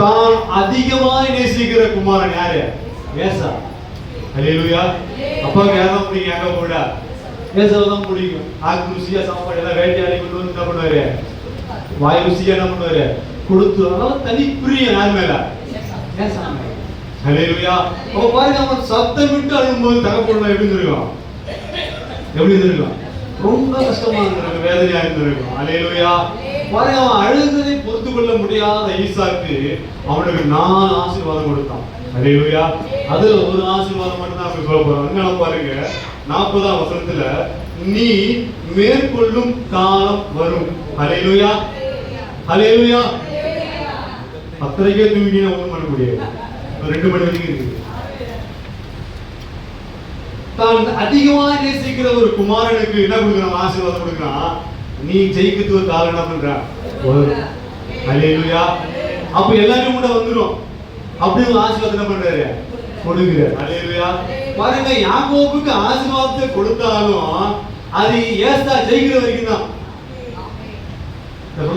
தான் அதிகமாய் நேசிக்கிற குமாரன் யாரு? ஏசா. ஹல்லேலூயா. அப்பாவுக்கு யாரும் பிடிக்கும்? யாக்கோபை விட ஏசாவை தான் பிடிக்கும். ஆக்கு ருசியா சாப்பாடு எல்லாம் வேட்டையாடி கொண்டு வந்து என்ன பண்ணுவாரு? வாய் ருசியா என்ன பண்ணுவாரு? கொடுத்து. அதனால தனி பிரியம் யார் மேல? ஏசா மேல. ஹல்லேலூயா. அப்ப பாருங்க, அவன் சத்தம் விட்டு அழும்போது தகப்பன் எப்படி இருக்கும்? எப்படி இருக்கும்? ரொம்ப கஷ்டமா இருந்திருக்கும், வேதனையா இருந்திருக்கும். ஹல்லேலூயா. பாருங்க, அவன் அழுததை பொறுத்து கொள்ள முடியாத ஈசாக்கு அவனுக்கு 4 ஆசீர்வாதம் கொடுத்தான். ஹல்லேலூயா. அதுல ஒரு ஆசீர்வாதம் மட்டும் தான் சொல்ல போறோம். என்ன பாருங்க, 40ஆம் வசனத்துல, நீ மேற்கொள்ளும் காலம் வரும். ஹல்லேலூயா. ஹல்லேலூயா. 10:30 தூங்கினா ஒண்ணும் பண்ண முடியாது. 2 மணி வரைக்கும் இருக்கு. தான் அதிகமாக நேசிக்கிற ஒரு குமாரனுக்கு என்ன கொடுக்குறான்? ஆசீர்வாதம் கொடுக்குறான். நீ ஜெயிக்கிறதுக்கு ஒரு காலம் என்ன பண்ற? ஹல்லேலூயா. அப்ப எல்லாரும் கூட வந்துரும். அப்படி ஒரு ஆசீர்வாதம் என்ன பண்றாரு? கொடுக்குறாரு. ஹல்லேலூயா. பாருங்க, யாக்கோபுக்கு ஆசீர்வாதத்தை கொடுத்தாலும் அது ஏசா ஜெயிக்கிற வரைக்கும் தான்.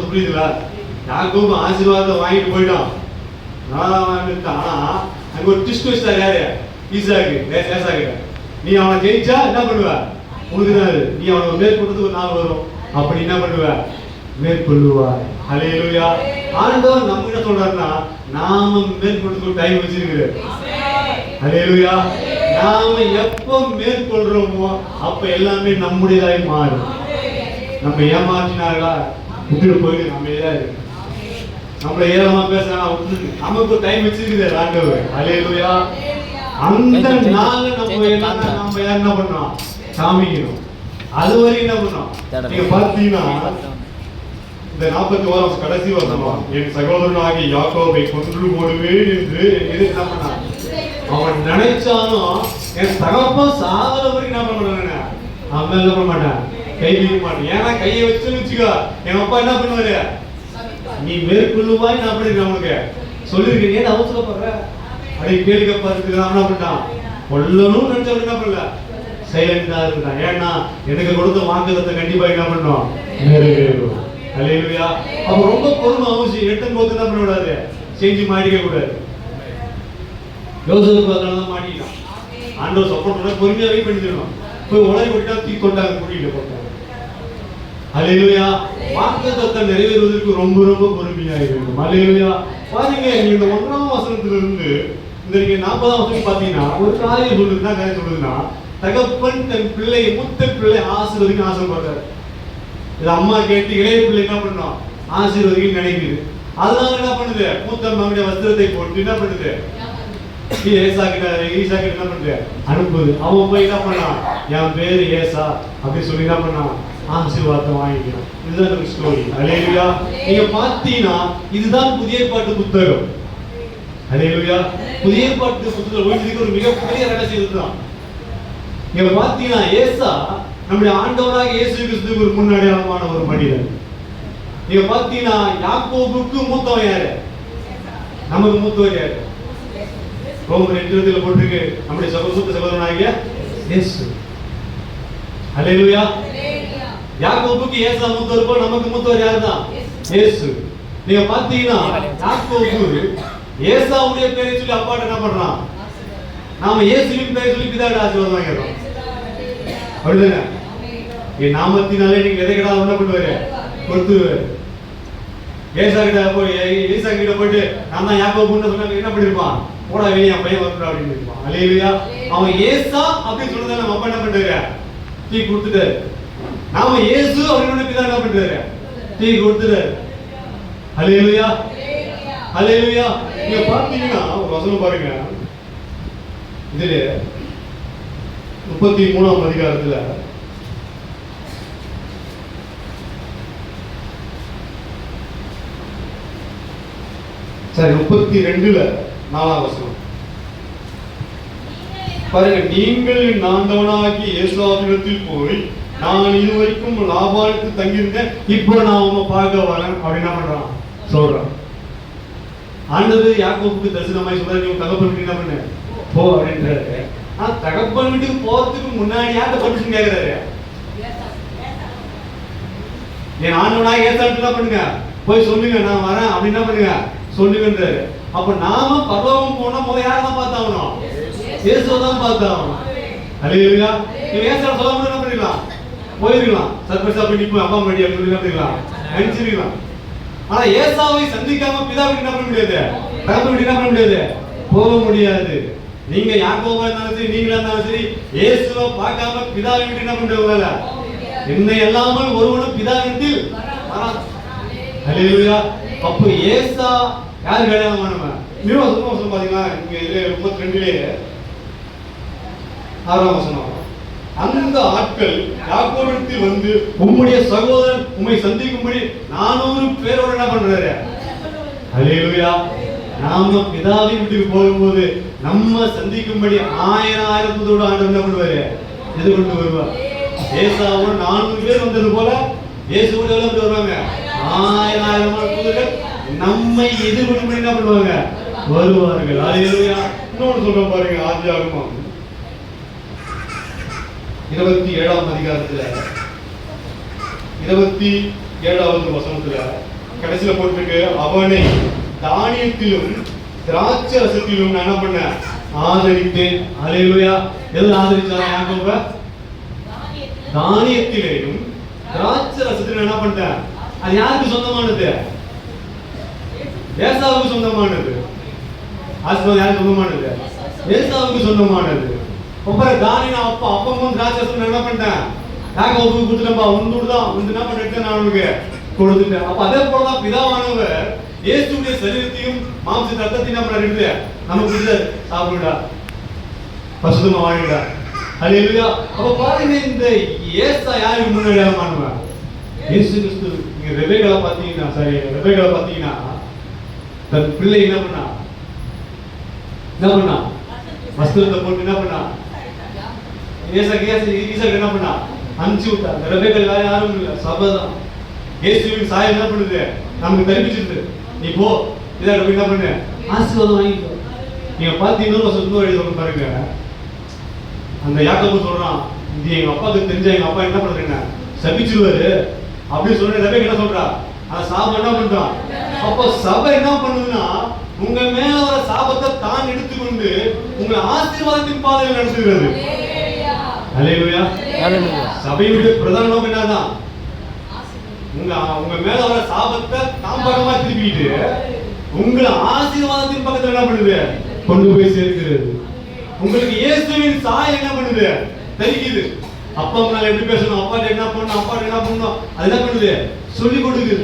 புரியுதுங்களா? யாக்கோபு ஆசீர்வாதத்தை வாங்கிட்டு போயிட்டான், நானா வாங்கிட்டான். ஆனா அங்க ஒரு ட்விஸ்ட் வச்சாரு. யாரு? ஈசாக்கு. ஏசா கிட்ட, நீ அவனை ஜெயிச்சா என்ன பண்ணுவ? உனக்கு தான். நீ அவனை மேற்கொண்டது ஒரு நாள் வரும், அப்படி என்ன பண்ணுவ? மேற்கொள்ளுவாய். ஹல்லேலூயா. ஆண்டவர் நம்ம என்ன சொல்றாருன்னா, நாம மேற்கொள்றதுக்கு டைம் வச்சிருக்கிறார். ஹல்லேலூயா. நாம எப்ப மேற்கொள்றோமோ அப்ப எல்லாமே நம்முடையதாய் மாறும். நம்ம ஏமாற்றினார்களா விட்டுட்டு போயிட்டு நம்ம ஏதாவது நம்மள ஏழமா பேசுறா விட்டுட்டு நமக்கு டைம் வச்சிருக்கிறார் ஆண்டவர். ஹல்லேலூயா. அந்த நாள்ல நம்ம என்ன பண்ணோம்? காமிக்கணும். அது வரைக்கும் என்ன பண்ணோம்? நீங்க பார்த்தீங்கன்னா இந்த 41 கடைசி வருஷம், என் சகோதரனாகிய யாக்கோபை கொன்று போடுவேன் என்று என்ன பண்ணான்? அவன் நினைச்சாலும் என் தகப்பன் சாதன வரைக்கும் என்ன பண்ண அவன் என்ன பண்ண மாட்டான்? கை வைக்க மாட்டேன். ஏன்னா கையை வச்சுன்னு வச்சுக்கோ, என் அப்பா என்ன பண்ணுவாரு? நீ மேற்கொள்ளுவாய் நான் அப்படி அவனுக்கு சொல்லியிருக்கேன். ஏன் அவசரப்படுற? அப்படி கேள்வி பார்த்துக்கிறான். என்ன பண்ணான்? கொல்லணும்னு நினைச்சவன் என்ன பண்ணல, சைலண்டா இருந்தான். ஏன்னா எனக்கு கொடுத்த வாக்குதத்தை கண்டிப்பா என்ன பண்ணோம்? நிறைவேறும். ஹல்லேலூயா. அப்ப ரொம்ப பொறுமை அவசியம். எட்டும் போது என்ன பண்ண கூடாது? செஞ்சு மாட்டிக்க கூடாது. யோசேப்பு அதனால தான் மாட்டிக்கிட்டான். ஆண்டவர் சப்போர்ட் பண்ண பொறுமையா வெயிட் பண்ணிடணும். போய் உலகை விட்டா தூக்கி கொண்டாங்க, கூட்டிட்டு போட்டாங்க. ஹல்லேலூயா. வாக்குதத்தை நிறைவேறுவதற்கு ரொம்ப ரொம்ப பொறுமையா இருக்கும். ஹல்லேலூயா. பாருங்க, இந்த 1ஆம் வசனத்திலிருந்து இந்த 40ஆம் வசனம் பாத்தீங்கன்னா ஒரு காரியம் சொல்லுதுன்னா, காரியம் சொல்லுதுன்னா, தகப்பன் தன் பிள்ளை, மூத்த பிள்ளை ஆசீர்வதிக்க ஆசைப்படுறாரு. இது அம்மா கேட்டு இளைய பிள்ளை என்ன பண்ணோம்? ஆசீர்வதிக்க நினைக்குது. அதனால என்ன பண்ணுது? மூத்த மகனுடைய வஸ்திரத்தை போட்டு என்ன பண்ணுது? ஏசா கிட்ட என்ன பண்ணுது? அனுப்புது. அவன் போய் என்ன பண்ணான்? என் பேரு ஏசா அப்படி சொல்லி என்ன பண்ணான்? ஆசீர்வாதத்தை வாங்கிக்கிறான். இதுதான் ஒரு ஸ்டோரி. ஹல்லேலூயா. நீங்க பாத்தீங்கன்னா இதுதான் புதிய ஏற்பாட்டு புத்தகம். ஹல்லேலூயா. புதிய ஏற்பாட்டு புத்தகம் ஒழிஞ்சதுக்கு ஒரு மிகப்பெரிய ரகசியம் இதுதான். நீங்க பாத்தீங்கன்னா ஏசா நம்முடைய ஆண்டவராக இயேசு கிறிஸ்துவுக்கு ஒரு முன்னடையாளமான ஒரு மனிதன். நீங்க பாத்தீங்கன்னா யாக்கோபுக்கு மூத்தவன் யாரு? நமக்கு மூத்தவர் யாரு? ரோமர் 8:20 போட்டிருக்கு, நம்முடைய சகோதரனாகிய இயேசு. ஹல்லேலூயா. யாக்கோபுக்கு ஏசா மூத்தவர் போல நமக்கு மூத்தவர் யார் தான்? இயேசு. நீங்க பாத்தீங்கன்னா யாக்கோபு ஏசாவுடைய பேரை சொல்லி அப்பாட்ட என்ன பண்றான்? நாம இயேசுவின் பேரை சொல்லி பிதாட்ட ஆசீர்வாதம் வாங்கிடுறோம். அப்படிதானே? என் நாமத்தினாலே நீங்க எதை கேட்டாலும் என்ன பண்ணுவாரு? கொடுத்துருவாரு. ஏசா கிட்ட போயிட்டு நான் தான் யாக்கோபுன்னு சொன்னாங்க, என்ன பண்ணிருப்பான்? போடா வெளியே, என் பையன் வரணும் அப்படின்னு இருப்பான். ஹல்லேலூயா. அவன் ஏசா அப்படின்னு சொன்னதால நம்ம அப்பா என்ன பண்றாரு? டீ கொடுத்துட்டாரு. நாம இயேசு அப்படின்னு பிதா என்ன பண்றாரு? டீ கொடுத்துட்டாரு. ஹல்லேலூயா. ஹல்லேலூயா. நீங்க பாத்தீங்கன்னா ஒரு வசனம் பாருங்க, இதுல 33ஆம் அதிகாரத்துல சரி 32ல 4ஆம் வசனம் பாருங்க. நீங்கள் நான்தவனாகி ஏசாவிடத்தில் போய் நான் இதுவரைக்கும் லாபானுக்கு தங்கியிருந்தேன், இப்போ நான் உங்க பார்க்க வரேன் அப்படின்னு என்ன பண்றான்? சொல்றான். ஆண்டவர் யாக்கோபுக்கு தரிசனமாய் சொல்றாரு, நீ தகப்பன் வீட்டுக்கு என்ன பண்ணு போ அப்படின்றாரு. தகப்பன் வீட்டுக்கு போறதுக்கு முன்னாடி யார்கிட்ட பர்மிஷன் கேட்கிறாரு? என் ஆண்டவனாக ஏசாட்டு என்ன பண்ணுங்க, போய் சொல்லுங்க நான் வரேன் அப்படின்னு என்ன பண்ணுங்க சொல்லுங்கன்றாரு. அப்ப நாம பரலோகம் போனா முதல்ல யாரை தான் பார்த்தாகணும்? இயேசுவை தான் பார்த்தாகணும். அல்லேலூயா. நீ இயேசுவை சொல்லாம என்ன பண்ணிடலாம்? போயிருக்கலாம். சர்ப்ரைஸா போய் நிப்போம் அப்பா அம்மா ரெடியா பண்ணிடலாம், நினைச்சிருக்கலாம். ஆனா ஏசாவை சந்திக்காம பிதாவுக்கு என்ன பண்ண முடியாது? தகப்பனுக்கு என்ன பண்ண முடியாது? போக முடியாது. நீங்க யாக்கோபா இருந்தாலும் சரி, நீங்களா இருந்தாலும் சரி, இயேசுவை பார்க்காம பிதாவை விட்டு என்ன பண்றவங்கள என்னை எல்லாமல் ஒருவனும் பிதாவிடத்தில் வரான். அல்லேலூயா. அப்ப ஏசா யார் கல்யாணமானவன்? இன்னும் சும்மா பாத்தீங்கன்னா இங்க 32 6ஆம் வசனம். அந்த ஆட்கள் யாக்கோபிடத்தில் வந்து உம்முடைய சகோதரன் உம்மை சந்திக்கும்படி 400 பேரோட என்ன பண்றாரு? அல்லேலூயா. நாம பிதாவின் வீட்டுக்கு போகும்போது நம்ம சந்திக்கும்படி 1000 தூதரோட ஆண்டவர் என்ன பண்ணுவாரு? எதிர்கொண்டு வருவார். ஏசாவோட 400 பேர் வந்தது போல இயேசுவோட எவ்வளவு பேர் வருவாங்க? 1000 தூதர்கள் நம்மை எதிர்கொண்டு என்ன பண்ணுவாங்க? வருவார்கள். அல்லேலூயா. இன்னொன்னு சொல்றோம் பாருங்க, ஆதியாகமம் 27ஆம் அதிகாரத்துல 27வது வசனத்துல கடைசியில போட்டிருக்கு, அவனை தானியத்திலும் திராட்சை ரசத்திலும் என்ன பண்ண? ஆதரித்தேன். அல்லேலூயா. எதுல ஆதரிச்சாரா யாக்கோப? தானியத்திலேயும் திராட்சை ரசத்திலும் என்ன பண்ண? அது யாருக்கு சொந்தமானது? ஏசாவுக்கு சொந்தமானது. ஆசீர்வாதம் யாருக்கு சொந்தமானது? ஏசாவுக்கு சொந்தமானது. அப்புறம் தானியா அப்பா அப்பமும் திராட்சை ரசம் என்ன பண்ணிட்டேன்? யாக்கோபுக்கு கொடுத்துட்டேன்பா, உன்னோடு தான் உண்டு என்ன பண்ணிட்டு நான் உனக்கு கொடுத்துட்டேன். அப்ப அதே போலதான் பிதாவானவர் இயேசுடைய சரீரத்தையும் மாம்ச ரத்தத்தையும் நம்ம எடுத்து நமக்கு கொடுத்தாரு. சாப்பிடுடா, பரிசுத்தமா வாழுடா. அல்லேலூயா. அப்ப பாருங்க, இந்த ஏசா யாருக்கு முன்னாடியானவன்? இயேசு கிறிஸ்து. நீங்க ரெபேக்காவை பாத்தீங்கன்னா தன் பிள்ளை என்ன பண்ணா? வஸ்திரத்தை போட்டு என்ன பண்ணா? ஈசாக்கு என்ன பண்ணா? அனுப்பிச்சு விட்டா. ரெபேக்கா யாரும் இல்ல, சபைதான். இயேசுவின் சாயம் என்ன பண்ணுது? நமக்கு தெரிவிச்சிருது. நீ போ, இதை என்ன பண்ணு? ஆசீர்வாதம் வாங்கிக்கோ. நீங்க பாத்தீங்கன்னா சொந்த எழுத பாருங்க. அந்த யாக்கோபு சொல்றான், இது எங்க அப்பாவுக்கு தெரிஞ்ச எங்க அப்பா என்ன பண்றேங்க சபிச்சிருவாரு அப்படின்னு சொல்ற. ரெபேக்கா என்ன சொல்றா? அந்த சாபம் என்ன பண்றான்? அப்ப சபை என்ன பண்ணுதுன்னா, உங்க மேல வர சாபத்தை தான் எடுத்துக்கொண்டு உங்களை ஆசீர்வாதத்தின் பாதையில் நடத்துகிறது. அல்லேலூயா. சபையுடைய பிரதான நோக்கம் என்னதான்? உங்க மேல வர சாபத்தை தான் பக்கமா திருப்பிட்டு உங்களை ஆசீர்வாதத்தின் பக்கத்துல என்ன பண்ணுது? கொண்டு போய் சேர்க்கிறது. உங்களுக்கு இயேசுவின் சாயம் என்ன பண்ணுது? தெரியுது. அப்பா அம்மால எப்படி பேசணும், அப்பாட்ட என்ன பண்ணணும், அப்பாட்ட என்ன பண்ணணும், அது என்ன பண்ணுது? சொல்லி கொடுக்குது.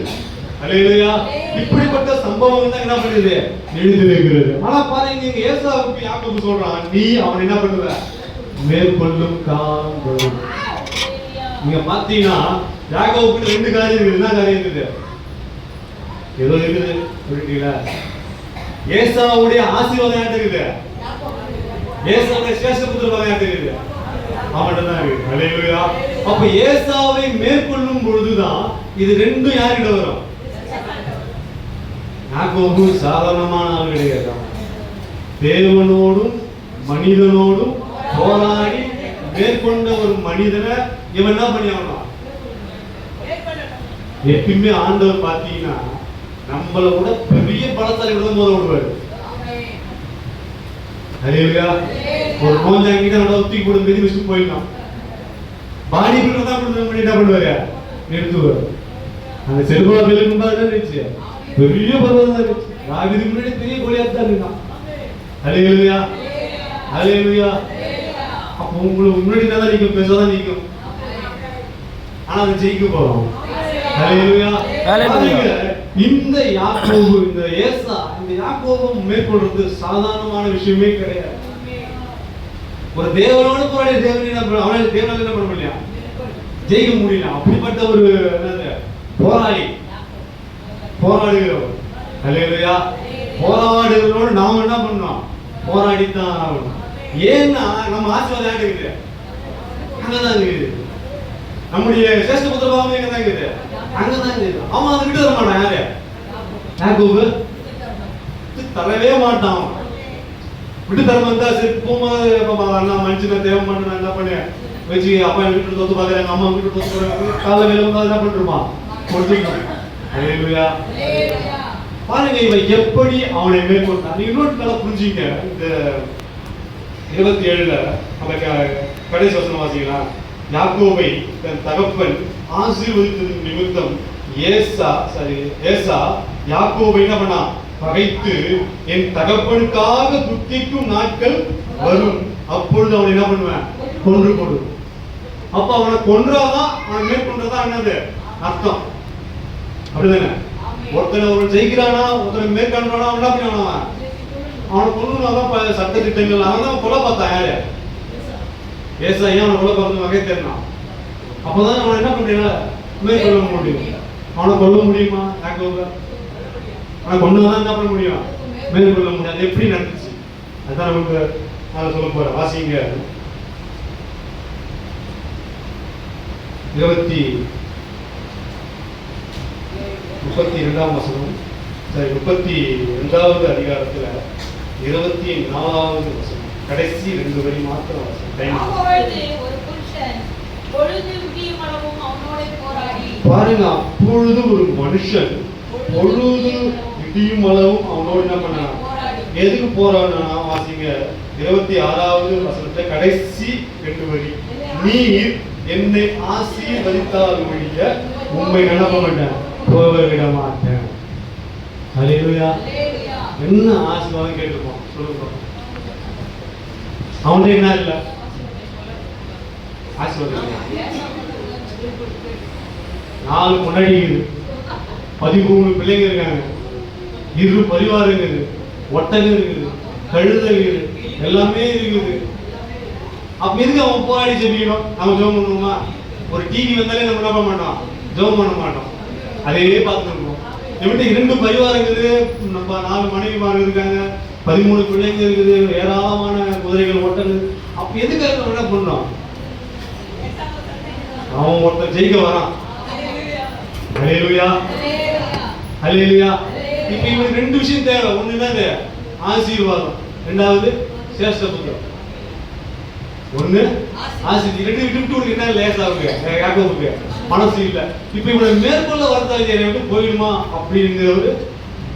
அல்லேலூயா. இப்படிப்பட்ட சம்பவங்கள் தான் என்ன பண்ணுது? எழுதியிருக்கிறது. ஆனா பாருங்க, இங்க ஏசாவுக்கு யாக்கோபு சொல்றான், நீ அவன் என்ன பண்ணுவ? மேற்கொள்ளும் காலம் வரும். நீங்க பாத்தீங்கன்னா யாக்கோபுக்கு 2 காரியம் இருக்குது. என்ன காரியம் இருக்குது? ஏதோ இருக்குது புரியுங்களா? ஏசாவுடைய ஆசீர்வாதம் யார்கிட்ட இருக்குது? ஏசாவுடைய சேஷபுத்திர யார்கிட்ட இருக்குது? அவன்கிட்ட தான் இருக்கு. அல்லேலூயா. அப்ப ஏசாவை மேற்கொள்ளும் பொழுதுதான் இது 2 யார்கிட்ட வரும்? யாக்கோபு சாதாரணமான ஆள் கிடையாது. தேவனோடும் மனிதனோடும் போராடி மேற்கொண்ட ஒரு மனிதனை இவன் என்ன பண்ணி ஆகணும்? எப்பயுமே ஆண்டவர் பாத்தீங்கன்னா நம்மள கூட பெரிய பலத்தாரி விட போத விடுவாரு. அல்லேலூயா. ஒரு நோஞ்சாங்கிட்ட நம்ம தூக்கி போட்டு மெதி வச்சுட்டு போயிடலாம். பாடி பில்டர் தான் பண்ணி என்ன பண்ணுவாரு? நிறுத்துவாரு. அந்த செல்வா வேலுக்கு தான் இருந்துச்சு, பெரிய பர்வதம் இருந்துச்சு. ராவிதுக்கு முன்னாடி பெரிய கோலியாத் தான் இருந்தான். அல்லேலூயா. அல்லேலூயா. அப்போ உங்களுக்கு முன்னாடி தான் நிற்கும், பேசாதான் நிற்கும். ஆனா அது ஜெயிக்க போறோம். அல்லேலூயா. இந்த யாக்கோபு, இந்த ஏசா, இந்த யாக்கோபு மேற்கொள்றது சாதாரணமான விஷயமே கிடையாது. ஒரு தேவனோடு போராடிய தேவன் அவனால தேவனால என்ன பண்ண முடியல, ஜெயிக்க முடியல. அப்படிப்பட்ட ஒரு போராடுகிறவர். அல்லேலூயா. போராடுகிறவரோடு நாம என்ன பண்ணோம்? போராடித்தான் ஆகணும். ஏன்னா நம்ம ஆசீர்வாதம் யார்கிட்ட இருக்குது? அங்கதான் இருக்குது. நம்முடைய சேஷ்ட புத்திரபாவம் எங்கதான் இருக்குது? அங்கதான் இருக்குது. அவன் அதை விட்டு தர மாட்டான். யாரு? யாக்கோபு தரவே மாட்டான். விட்டு தர வந்தா சரி போகும்போது மனுஷன தேவம் பண்ண என்ன பண்ண வச்சு அப்பா வீட்டு தோத்து பாக்குறாங்க, அம்மா வீட்டு தோத்து காலையில வேலை வந்தா என்ன பண்ணிருப்பான்? கொடுத்துருப்பான். அல்லேலூயா. பாருங்க இவன் எப்படி அவனை மேற்கொண்டான். நீங்க இன்னொரு நல்லா புரிஞ்சுங்க. இந்த 27ல நம்ம கடைசி வசனம் வாசிக்கலாம். யாக்கோபை தன் தகப்பன் ஆசீர்வதித்தது நிமித்தம் ஏசா யாக்கோபை என்ன பண்ணா? பகைத்து, என் தகப்பனுக்காக துக்கிக்கும் நாட்கள் வரும், அப்பொழுது அவன் என்ன பண்ணுவேன்? கொன்று போடு. அப்ப அவனை கொன்றாதான், அவனை மேற்கொண்டதா என்னது அர்த்தம்? அப்படிதானே? ஒருத்தனை ஒரு ஜெயிக்கிறானா, ஒருத்தனை மேற்கொண்டானா, அவன் என்ன பண்ணுவான்? அவனை கொன்னுனாதான் சட்ட திட்டங்கள். அவன் தான் கொலை பார்த்தான். யாரு? ஏசா. ஏன் அவனை கொலை பார்த்து வகை தெரியும். அப்பதான் அவனை என்ன பண்றீங்க? மேற்கொள்ள முடியும். அவனை கொல்ல முடியுமா? யாக்கோபை அவனை கொண்டுதான் என்ன பண்ண முடியும்? மேற்கொள்ள முடியும். அது எப்படி நடந்துச்சு? அதுதான் நமக்கு நான் சொல்ல போறேன். வாசிங்க 32ஆம் வசனம். சரி, 32வது அதிகாரத்துல 24வது வசனம், கடைசி 2 வரி மாத்திரம் வசனம். பாருங்க, அப்பொழுது ஒரு மனுஷன் பொழுது விடியும் அளவும் அவனோடு என்ன பண்ணான்? எதுக்கு போறான்னா, வாசிங்க 26வது வசனத்துல கடைசி 2 வரி. நீர் என்னை ஆசீர்வதித்தால் ஒழிய உண்மை நினைப்ப மாட்டேன், போக விட மாட்டேன். ஹல்லேலூயா. என்ன ஆசீர்வாதம் கேட்டுப்போம் சொல்லுங்க. அவன் என்ன இல்ல ஆசீர்வாதம். 4 முன்னாடி 13 பிள்ளைங்க இருக்காங்க, 2 பரிவாரம் இருக்குது, ஒட்டகம் இருக்குது, கழுதை இருக்குது, எல்லாமே இருக்குது. அப்ப எதுக்கு அவன் போராடி ஜெபிக்கணும்? நம்ம ஜெபம் பண்ணுவோமா? ஒரு டிவி வந்தாலே நம்ம என்ன பண்ண மாட்டோம்? ஜெபம் பண்ண மாட்டோம். அதே பார்த்துருக்கோம். எப்படி 2 பரிவாரம் இருக்குது, நம்ம 4 மனைவிமார் இருக்காங்க, 13 பிள்ளைங்க இருக்குது, ஏராளமான குதிரைகள், ஒட்டகம். அப்ப எதுக்காக நம்ம என்ன பண்றோம்? அவன் ஒருத்தர் ஜெயிக்க வரான். ஹல்லேலூயா, ஹல்லேலூயா. இப்ப இவனுக்கு 2 விஷயம் தேவை. ஒண்ணு என்னது? ஆசீர்வாதம். ரெண்டாவது சேஷ்ட புத்திரம். ஒண்ணு ஆசீர்வாதம். 2 விட்டு என்ன லேசாவுக்கு யாக்கோபுக்கு மனசு இல்ல. இப்ப இவனை மேற்கொள்ள வரத்தாங்க போயிடுமா அப்படிங்கிற ஒரு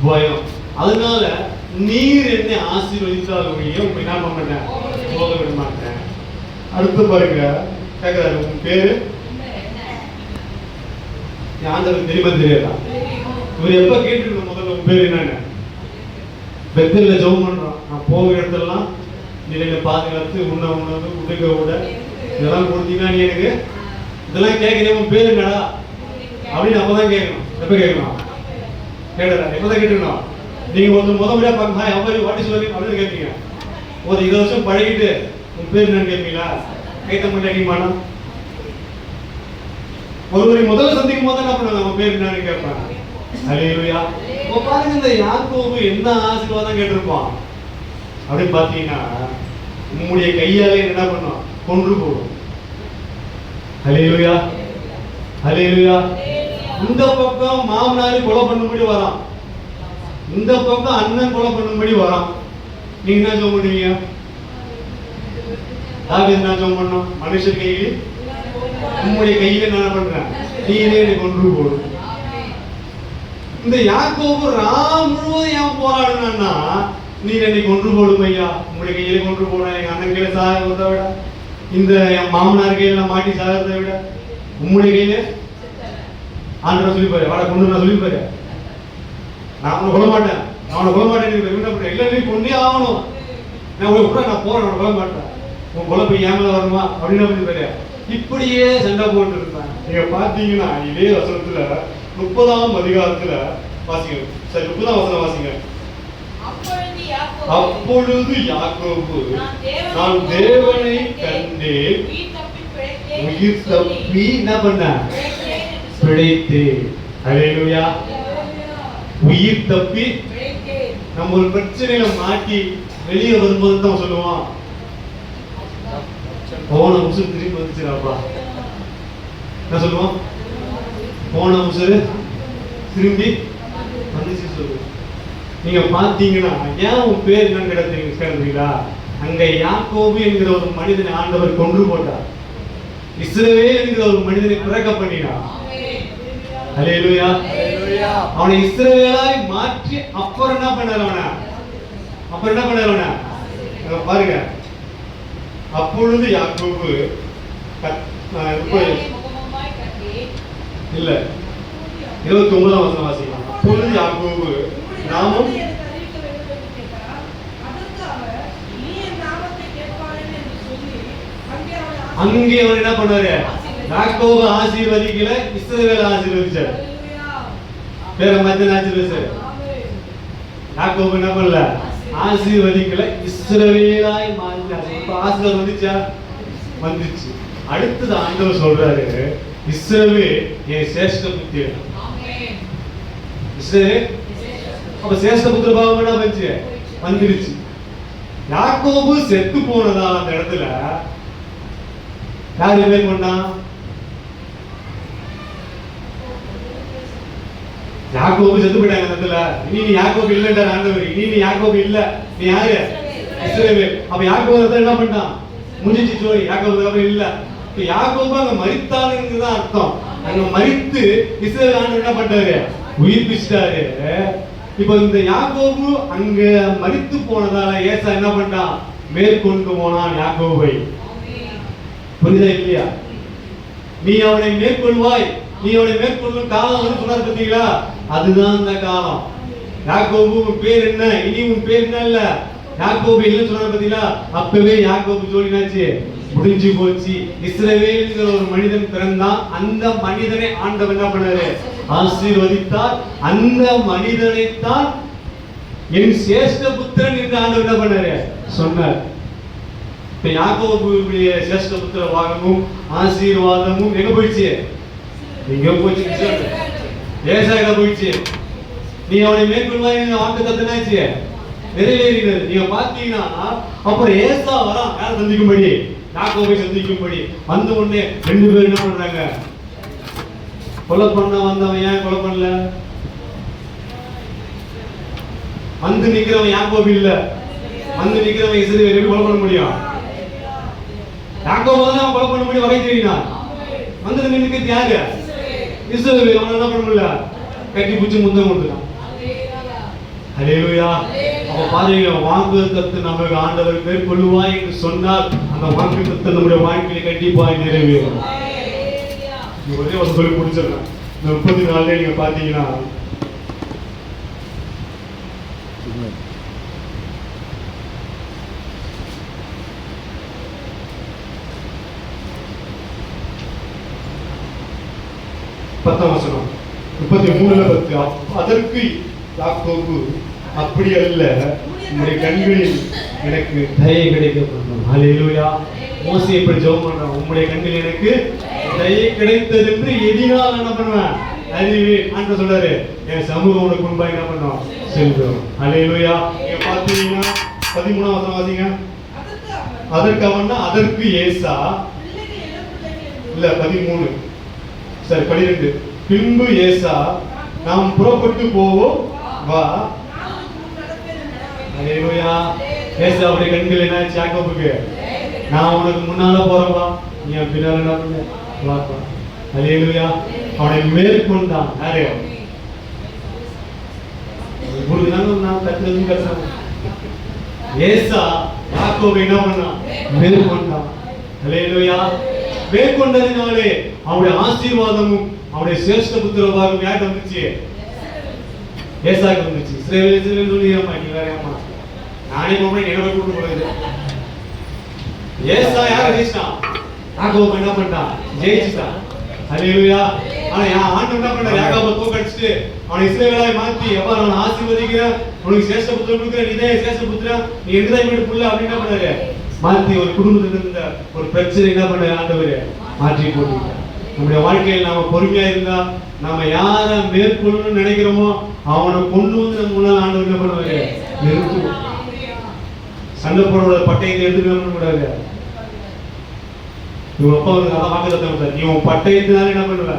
பயம். அதனால நீர் என்னை ஆசீர்வதித்தால் ஒழிய உங்க என்ன பண்ண மாட்டேன், போக விட மாட்டேன். அடுத்து பாருங்க, கேட்கிறாரு, உன் பேரு ஆண்டவருக்கு தெரியுமா தெரியாதா? இவர் எப்ப கேட்டுருக்கோம் முதல்ல உன் பேர் என்னன்னு? பெத்தல்ல ஜெபம் பண்றான். நான் போகிற இடத்துலாம் நீ என்னை பாதுகாத்து உன்னை உணவு உடுக்க விட இதெல்லாம் கொடுத்தீங்கன்னா நீ எனக்கு இதெல்லாம் கேட்கிறேன், உன் பேர் என்னடா அப்படின்னு அப்பதான் கேட்கணும். எப்ப கேட்கணும்? கேட்டா எப்பதான் கேட்டுக்கணும். நீங்க ஒருத்தர் முறையா பார்க்க அவரு வாட்டி சொல்லி அப்படின்னு கேட்பீங்க. ஒரு 20 வருஷம் பழகிட்டு உன் பேர் என்னன்னு கேட்பீங்களா? கைத்த மட்டும் அடிமானா? ஒருவரை முதல்ல சந்திக்கும் போது என்ன பண்ணுவாங்க? அவன் பேர் என்னன்னு கேட்பாங்க. ஹல்லேலூயா. இப்போ பாருங்க, இந்த யாக்கோபு என்ன ஆசீர்வாதம் கேட்டிருப்பான் அப்படின்னு பாத்தீங்கன்னா, உம்முடைய கையால என்ன பண்ணும்? கொன்று போடும். ஹல்லேலூயா, ஹல்லேலூயா. இந்த பக்கம் மாமனாரை கொலை பண்ணும்படி வரான், இந்த பக்கம் அண்ணன் கொலை பண்ணும்படி வரான். நீங்க என்ன ஜெபம் பண்ணுவீங்க? தாவீது என்ன ஜெபம் பண்ணோம்? மனுஷர் கையில் உம்முடைய கையில என்ன பண்றேன்? நீரே என்னை கொன்று போடும். இந்த யாக்கோபு ராம் முழுவதும் ஏன் போராடுனா, நீர் என்னை கொன்று போடும் ஐயா, உங்களுடைய கையில கொன்று போட, எங்க அண்ணன் கையில சாகிறத விட, இந்த என் மாமனார் கையில மாட்டி சாகிறத விட, உம்முடைய கையில ஆண்டவர் சொல்லிப்பாரு, வாட கொண்டு நான் சொல்லிப்பாரு, நான் அவனை கொல்ல மாட்டேன், அவனை கொல்ல மாட்டேன். இல்ல நீ கொண்டே ஆகணும், நான் உங்களை கூட நான் போறேன், அவனை கொல்ல மாட்டேன், உன் கொலை போய் ஏமல வருமா அப்படின்னு சொல்லிப்பாரு. இப்படியே சண்டை போட்டு இருந்தாங்க. நீங்க பாத்தீங்கன்னா இதே வசனத்துல 30ஆம் அதிகாரத்துல வாசிங்க. சரி, 30ஆம் வசனம் வாசிங்க. அப்பொழுது யாக்கோபு, நான் தேவனை கண்டேன், உயிர் தப்பி என்ன பண்ண? பிழைத்தேன். ஹல்லேலூயா. உயிர் தப்பி நம்ம ஒரு பிரச்சனையில மாட்டி வெளியே வரும்போது தான் சொல்லுவான், போன உசுறு திரும்பி வந்துச்சுடாப்பா. என்ன சொல்லுவோம்? போன உசுறு திரும்பி வந்துச்சு சொல்லுவோம். நீங்க பாத்தீங்கன்னா ஏன் உன் பேர் என்னன்னு கேட்டீங்களா? அங்க யாக்கோபு என்கிற ஒரு மனிதனை ஆண்டவர் கொன்று போட்டார். இஸ்ரவேல் என்கிற ஒரு மனிதனை பிறக்க பண்ணினார். ஹல்லேலூயா. அவனை இஸ்ரவேலாய் மாற்றி அப்புறம் என்ன பண்ணாரு அவனை பாருங்க. அப்பொழுது யாக்கோபு இல்ல 29ஆம் வசனம் வாசிக்கலாம். அப்பொழுது யாக்கோபு நாமும் அங்கே அவர் என்ன பண்ணாரு? யாக்கோபு ஆசீர்வதிக்கல, இஸ்ரவேல் ஆசீர்வதிச்சார். வேற மாதிரி ஆசீர்வதிச்சார். யாக்கோபு என்ன பண்ணல? ஆசீர்வதிக்கல, இஸ்ரவேலாய் மாறினார். இப்ப ஆசீர்வாதம் வந்துச்சு. அடுத்தது ஆண்டவர் சொல்றாரு, இஸ்ரவேல் என் சேஷ்ட புத்திரன். இஸ்ரவேல் அப்ப சேஷ்ட புத்திர பாவம் என்ன வந்துருச்சு. யாக்கோபு செத்து போனதா அந்த இடத்துல யார் என்ன பண்ணா? யாக்கோபு செத்து போயிட்டாங்க அந்த இடத்துல. இனி நீ யாக்கோபு இல்லன்றார் ஆண்டவர். இனி நீ யாக்கோபு இல்ல, நீ யாரு? இஸ்ரவேல். அப்ப யாக்கோபு என்ன பண்ணான்? முடிஞ்சிச்சு ஸ்டோரி. யாக்கோபு இல்ல. இப்ப யாக்கோபு அங்க மரித்தானுங்கிறது தான் அர்த்தம். அங்க மரித்து இஸ்ரவேல் ஆண்டவர் என்ன பண்றாரு? உயிர்ப்பிச்சிட்டாரு. இப்ப இந்த யாக்கோபு அங்க மரித்து போனதால ஏசா என்ன பண்ணான்? மேற்கொண்டு போனான் யாக்கோபை. புரியுதா இல்லையா? நீ அவனை மேற்கொள்வாய், நீ அவனை மேற்கொள்ளும் காலம் வந்து சொன்னார் பார்த்தீங்களா? அதுதான் அந்த காலம். யாக்கோபு உன் பேர் என்ன? இனி உன் பேர் என்ன இல்ல, யாக்கோபு இல்லைன்னு சொன்னார் பார்த்தீங்களா? அப்பவே யாக்கோபு ஜோடினாச்சு, முடிஞ்சு போச்சு. இஸ்ரவேல்ங்கிற ஒரு மனிதன் பிறந்தான். அந்த மனிதனை ஆண்டவர் என்ன பண்ணாரு? ஆசீர்வதித்தார். அந்த மனிதனைத்தான் என் சேஷ்ட புத்திரன் என்று ஆண்டவர் என்ன பண்ணாரு? சொன்னார். இப்ப யாக்கோபுடைய சேஷ்ட புத்திர வாகமும் ஆசீர்வாதமும் எங்க போயிடுச்சு? எங்க போச்சு? ஏசாயில போயிடுச்சு. நீ அவனை மேற்கொள்வாய் வாக்குத்தத்தனாச்சு, நிறைவேறினது. நீங்க பாத்தீங்கன்னா அப்புறம் ஏசா வரான் யாரை சந்திக்கும்படி? யாக்கோபை சந்திக்கும்படி. வந்த உடனே ரெண்டு பேரும் என்ன பண்றாங்க? கொலை பண்ண வந்தவன் ஏன் கொலை பண்ணல? வந்து நிக்கிறவன் யாக்கோபு இல்ல, வந்து நிக்கிறவன் இஸ்ரவேல். எப்படி கொலை பண்ண முடியும்? யாக்கோபு தான் கொலை பண்ண முடியும், வகை தெரியினான். வந்து நின்னுக்கிறது யாரு? இஸ்ரவேல். அவன் என்ன பண்ண முடியல, கட்டி பிடிச்சி முத்தம் கொடுத்துட்டான். ஹல்லேலூயா. அப்ப பாருங்க, வாக்குத்தத்தத்தை நமக்கு ஆண்டவர் மேற்கொள்ளுவாய் என்று சொன்னால் அந்த வாக்குத்தத்தத்தை நம்முடைய வாழ்க்கையை கண்டிப்பாய் நிறைவேறும். ஒரே ஒரு சொல்லி முடிச்சிடலாம். இந்த 34 நீங்க பாத்தீங்கன்னா பத்தாம் வசனம் 33 அதற்கு யாக்கோபு, அப்படி அல்ல, உங்களுடைய கண்களில் எனக்கு தயை கிடைக்கப்படும். ஹல்லேலூயா. மோசே இப்படி ஜெபம் பண்றான், உங்களுடைய கண்களில் எனக்கு தயை கிடைத்தது என்று எதினால் என்ன பண்ணுவேன்? அறிவேன். ஆண்டவர் சொல்றாரு, என் சமூகம் உனக்கு முன்பாக என்ன பண்ணும்? செல்லும். ஹல்லேலூயா. நீங்க பாத்தீங்கன்னா 13ஆம் வசனம் வாசிங்க. அதற்கு அவன், அதற்கு ஏசா இல்ல 13 சரி 12. பின்பு ஏசா, நாம் புறப்பட்டு போவோம் வா. ஹல்லேலூயா. ஏசா அவருடைய கண்கள் என்ன? யாக்கோபுக்கு, நான் உனக்கு முன்னால போறேன் வா, நீ பின்னால என்ன பண்ண வா. ஹல்லேலூயா. அவனை மேற்கொண்டான். யாரு? நான் கத்துறதும் கஷ்டம். ஏசா யாக்கோபை என்ன பண்ணான்? மேற்கொண்டான். ஹல்லேலூயா. மேற்கொண்டதினாலே அவருடைய ஆசீர்வாதமும் அவருடைய சேஷ்ட புத்திரவாகும் யாருக்கு வந்துச்சு? ஏசாக்கு வந்துச்சு. இஸ்ரவேல் சொல்லிடுறமா, நீ வேற அம்மா நானே போறேன் என்னோட கூட்டு போறது. ஏசா யாரை ஜெயிச்சான்? யாக்கோபு என்ன பண்ணிட்டான்? ஜெயிச்சுட்டான். ஹல்லேலூயா. ஆனா ஆண்டவர் என்ன பண்ணார்? யாக்கோபை தோக்கடிச்சிட்டு அவனை இஸ்ரவேலாய் மாத்தி, எப்ப அவனை ஆசீர்வதிக்கிறேன், உனக்கு சேஷ்ட புத்திரன் கொடுக்கிறேன், இதே சேஷ்ட புத்திரன், நீ எங்கதான் வீடு புள்ள அப்படின்னு என்ன பண்ணாரு? மாத்தி ஒரு குடும்பத்துல இருந்த ஒரு பிரச்சனை என்ன பண்ண ஆண்டவர் மாற்றி போட்டு. நம்முடைய வாழ்க்கையில் நாம பொறுமையா இருந்தா, நாம யார மேற்கொள்ளணும்னு நினைக்கிறோமோ அவனை கொண்டு வந்து நம்ம முன்னாள் ஆண்டவர் என்ன பண்ணுவாரு? நிறுத்துவோம். சண்டை போட பட்டயத்தை எடுத்துக்க கூடாது. இவங்க அப்பா வந்து நல்லா வாக்குத்தத்தம், நீ உன் பட்டயத்தினால என்ன பண்ணுவ?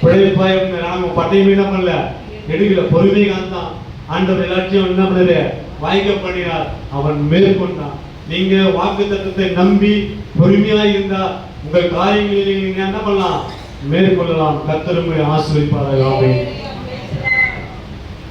பிழைப்பாய். உன் பட்டயமே என்ன பண்ணல, எடுக்கல. பொறுமை காந்தான். ஆண்டவர் எல்லாத்தையும் என்ன பண்ணாரு? வாய்க்க பண்ணினார். அவன் மேற்கொண்டான். நீங்க வாக்குத்தத்தத்தை நம்பி பொறுமையா இருந்தா உங்கள் காரியங்களில் நீங்க என்ன பண்ணலாம்? மேற்கொள்ளலாம். கர்த்தர் உங்களை ஆசீர்வதிப்பாராக. ஆமென்.